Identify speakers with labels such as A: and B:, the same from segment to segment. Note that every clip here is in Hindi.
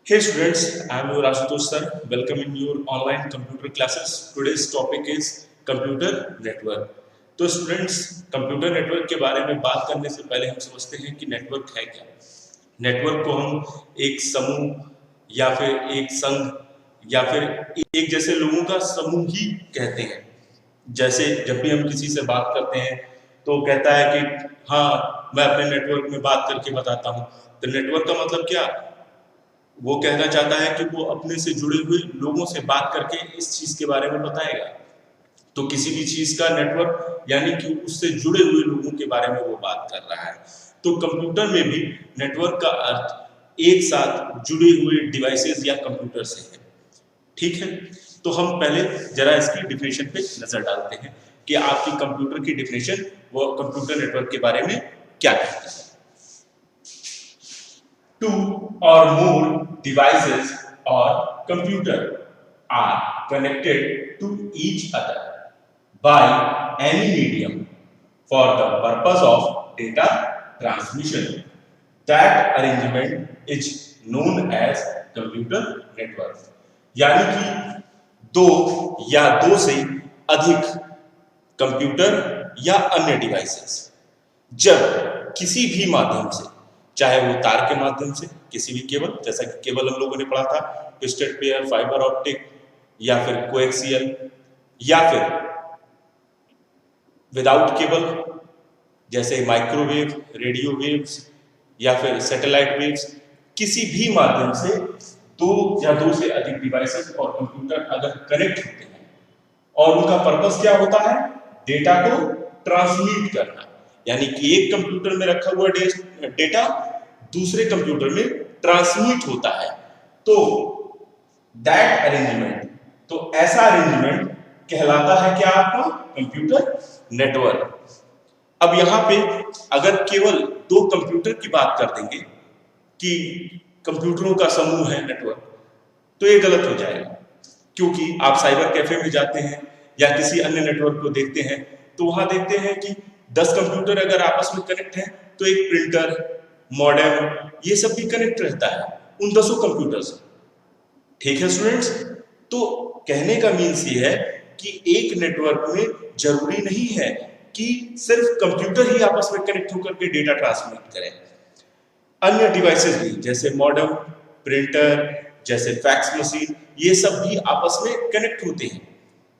A: Hey students, I am your Ashutosh sir. Welcome in your online computer classes. Today's topic is computer network. तो स्टूडेंट्स, कंप्यूटर नेटवर्क के बारे में बात करने से पहले हम समझते हैं कि नेटवर्क है क्या। नेटवर्क को हम एक समूह या फिर एक संघ या फिर एक जैसे लोगों का समूह ही कहते हैं। जैसे जब भी हम किसी से बात करते हैं तो कहता है कि हाँ, मैं अपने नेटवर्क में बात करके बताता हूँ। तो नेटवर्क का मतलब क्या? वो कहना चाहता है कि वो अपने से जुड़े हुए लोगों से बात करके इस चीज के बारे में बताएगा। तो किसी भी चीज का नेटवर्क यानी कि उससे जुड़े हुए लोगों के बारे में वो बात कर रहा है। तो कंप्यूटर में भी नेटवर्क का अर्थ एक साथ जुड़े हुए डिवाइसेस या कंप्यूटर से है। ठीक है, तो हम पहले जरा इसकी डिफिनेशन पे नजर डालते हैं कि आपकी कंप्यूटर की डिफिनेशन वो कंप्यूटर नेटवर्क के बारे में क्या कहता है। Two or more devices or computer are connected to each other by any medium for the purpose of data transmission. That arrangement is known as computer network. यानी कि दो या दो से अधिक कंप्यूटर या अन्य डिवाइसेस जब किसी भी माध्यम से, चाहे वो तार के माध्यम से, किसी भी केबल, जैसा कि केबल हम लोगों ने पढ़ा था, ट्विस्टेड पेयर, फाइबर ऑप्टिक, या फिर कोएक्सियल, या फिर विदाउट केबल जैसे माइक्रोवेव, रेडियो वेव्स या फिर सैटेलाइट वेव्स, किसी भी माध्यम से दो या दो से अधिक डिवाइसेस और कंप्यूटर अगर कनेक्ट होते हैं और उनका पर्पस क्या होता है? डेटा को ट्रांसमिट करना। यानी कि एक कंप्यूटर में रखा हुआ डेटा दूसरे कंप्यूटर में ट्रांसमिट होता है। तो दैट अरेंजमेंट, तो ऐसा अरेंजमेंट कहलाता है क्या? आपका कंप्यूटर नेटवर्क। अब यहां पे अगर केवल दो कंप्यूटर की बात कर देंगे कि कंप्यूटरों का समूह है नेटवर्क, तो ये गलत हो जाएगा। क्योंकि आप साइबर कैफे में जाते हैं या किसी अन्य नेटवर्क को देखते हैं तो वहां देखते हैं कि 10 कंप्यूटर अगर आपस में कनेक्ट हैं तो एक प्रिंटर, मॉडेम, ये सब भी कनेक्ट रहता है उन 10 कंप्यूटर से। ठीक है स्टूडेंट्स, तो कहने का मीन्स ये है कि एक नेटवर्क में जरूरी नहीं है कि सिर्फ कंप्यूटर ही आपस में कनेक्ट होकर के डेटा ट्रांसमिट करें। अन्य डिवाइसेस भी जैसे मॉडेम, प्रिंटर, जैसे फैक्स मशीन, ये सब भी आपस में कनेक्ट होते हैं,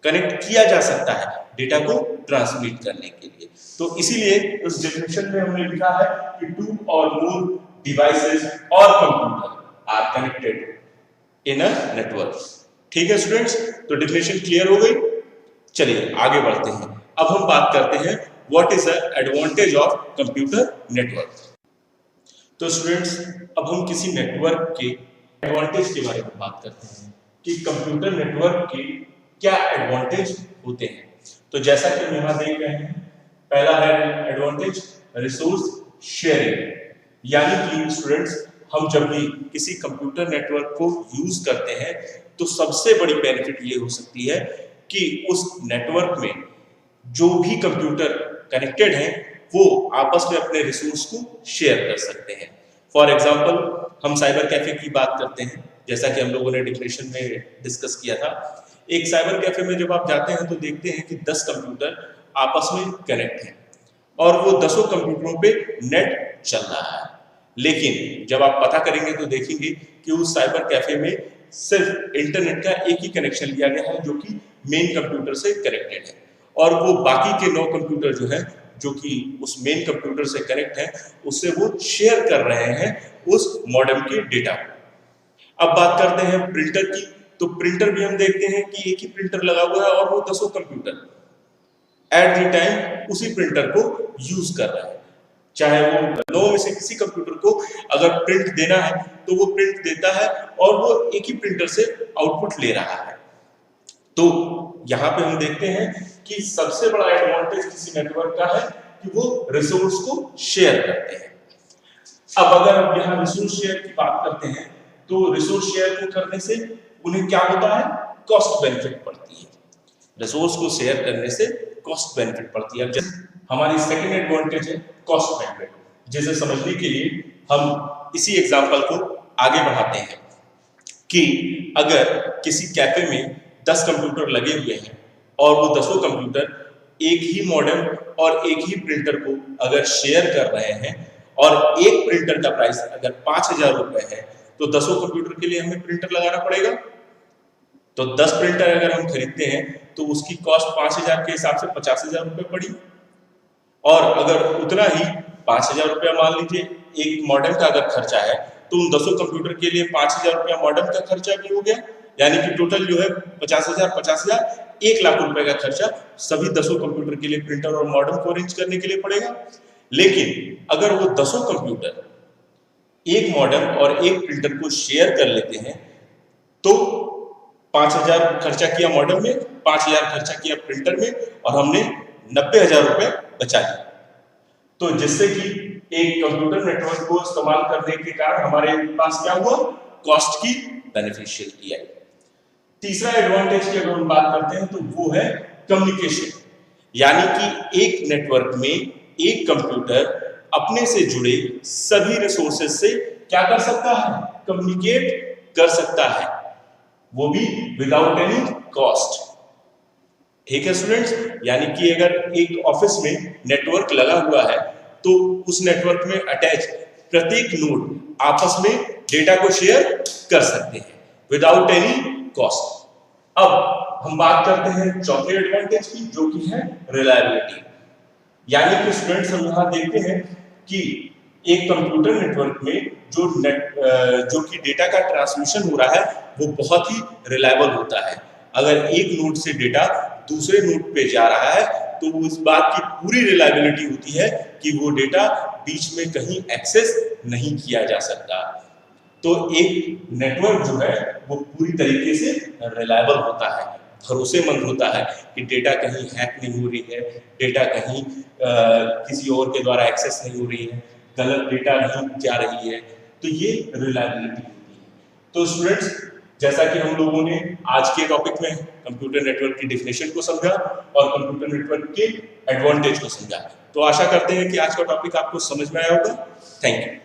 A: कनेक्ट किया जा सकता है डेटा को ट्रांसमिट करने के लिए। तो इसीलिए उस डेफिनेशन में हमने लिखा है कि टू और मोर डिवाइसेस और computer are connected in a network. ठीक है स्टूडेंट्स, तो डेफिनेशन क्लियर हो गई। चलिए आगे बढ़ते हैं। अब हम बात करते हैं what is the advantage of computer network. तो स्टूडेंट्स, अब हम किसी नेटवर्क के एडवांटेज के बारे में बात करते हैं कि कंप्यूटर नेटवर्क के क्या एडवांटेज होते हैं। तो जैसा कि हम यहां देख रहे हैं, पहला है एडवांटेज रिसोर्स शेयरिंग। यानी कि स्टूडेंट्स, हम जब भी किसी कंप्यूटर नेटवर्क को यूज करते हैं तो सबसे बड़ी बेनिफिट ये हो सकती है कि उस नेटवर्क में जो भी कंप्यूटर कनेक्टेड हैं वो आपस में अपने रिसोर्स को शेयर कर सकते हैं। फॉर एग्जाम्पल, हम साइबर कैफे की बात करते हैं, जैसा कि हम लोगों ने डिफिनेशन में डिस्कस किया था। एक साइबर कैफे में जब आप जाते हैं तो देखते हैं कि 10 कंप्यूटर आपस में कनेक्ट हैं और वो 10 कंप्यूटरों पे नेट चल रहा है। लेकिन जब आप पता करेंगे तो देखेंगे कि उस साइबर कैफे में सिर्फ इंटरनेट का एक ही कनेक्शन लिया गया है जो कि मेन कंप्यूटर से कनेक्टेड है, और वो बाकी के 9 कंप्यूटर जो है जो कि उस मेन कंप्यूटर से कनेक्ट है उससे वो शेयर कर रहे हैं उस मॉडेम के डेटा को। अब बात करते हैं प्रिंटर की। तो प्रिंटर भी हम देखते हैं कि एक ही प्रिंटर लगा हुआ है और वो 10 कंप्यूटर एट द टाइम उसी प्रिंटर को यूज कर रहा है। चाहे वो 9 में से किसी कंप्यूटर को अगर प्रिंट देना है तो वो प्रिंट देता है और वो एक ही प्रिंटर से आउटपुट ले रहा है। तो यहाँ पे हम देखते हैं कि सबसे बड़ा एडवांटेज किसी नेटवर्क का है कि वो रिसोर्स को शेयर करते हैं। अब अगर हम यहाँ रिसोर्स शेयर की बात करते हैं तो रिसोर्स शेयर को करने से उन्हें क्या होता है? कॉस्ट बेनिफिट पड़ती है। रिसोर्स को शेयर करने से कॉस्ट बेनिफिट पड़ती है। हमारी सेकंड एडवांटेज है कॉस्ट बेनिफिट, जिसे समझने के लिए हम इसी एग्जांपल को आगे बढ़ाते हैं। कि अगर किसी कैफे में 10 कंप्यूटर लगे हुए हैं और वो 10 कंप्यूटर एक ही मॉडेम और एक ही प्रिंटर को अगर शेयर कर रहे हैं और एक प्रिंटर का प्राइस अगर 5,000 रुपए है तो 10 कंप्यूटर के लिए हमें प्रिंटर लगाना पड़ेगा। तो 10 प्रिंटर अगर हम खरीदते हैं तो उसकी कॉस्ट 5,000 के हिसाब से 50,000 रुपए पड़ी। और अगर उतना ही 5,000 रुपया मान लीजिए एक मॉडेम का अगर खर्चा है तो उन 10 कंप्यूटर के लिए 5,000 रुपया मॉडेम का खर्चा भी हो गया, यानी कि टोटल जो है 50,000 1 लाख रुपए का खर्चा सभी 10 कंप्यूटर के लिए प्रिंटर और मॉडेम को अरेंज करने के लिए पड़ेगा। लेकिन अगर वो 10 कंप्यूटर एक मॉडेम और एक प्रिंटर को शेयर कर लेते हैं तो 5,000 खर्चा किया मॉडेम में, 5,000 खर्चा किया प्रिंटर में और हमने 90,000 रुपए बचा लिया। तो जिससे कि एक कंप्यूटर नेटवर्क को इस्तेमाल करने के कारण हमारे पास क्या हुआ, कॉस्ट की बेनिफिशियलिटी आई। तीसरा एडवांटेज की अगर हम बात करते हैं तो वो है कम्युनिकेशन, यानी कि एक नेटवर्क में एक कंप्यूटर अपने से जुड़े सभी रिसोर्सेज से क्या कर सकता है, कम्युनिकेट कर सकता है, वो भी विदाउट एनी कॉस्ट। ठीक है स्टूडेंट्स, यानी कि अगर एक ऑफिस में नेटवर्क लगा हुआ है तो उस नेटवर्क में अटैच प्रत्येक नोड आपस में डेटा को शेयर कर सकते हैं विदाउट एनी कॉस्ट। अब हम बात करते हैं चौथे एडवांटेज की, जो कि है रिलायबिलिटी। यानी कि स्टूडेंट्स हम यहां देखते हैं कि एक कंप्यूटर नेटवर्क में जो कि डेटा का ट्रांसमिशन हो रहा है वो बहुत ही रिलायबल होता है। अगर एक नोड से डेटा दूसरे नोड पे जा रहा है तो उस बात की पूरी रिलायबिलिटी होती है कि वो डेटा बीच में कहीं एक्सेस नहीं किया जा सकता। तो एक नेटवर्क जो है वो पूरी तरीके से रिलायबल होता है, भरोसेमंद होता है कि डेटा कहीं हैक नहीं हो रही है, डेटा कहीं किसी और के द्वारा एक्सेस नहीं हो रही है, गलत डेटा नहीं जा रही है। तो ये रिलायबिलिटी होती है। तो स्टूडेंट्स, जैसा कि हम लोगों ने आज के टॉपिक में कंप्यूटर नेटवर्क की डेफिनेशन को समझा और कंप्यूटर नेटवर्क के एडवांटेज को समझा, तो आशा करते हैं कि आज का टॉपिक आपको समझ में आया होगा। Thank you.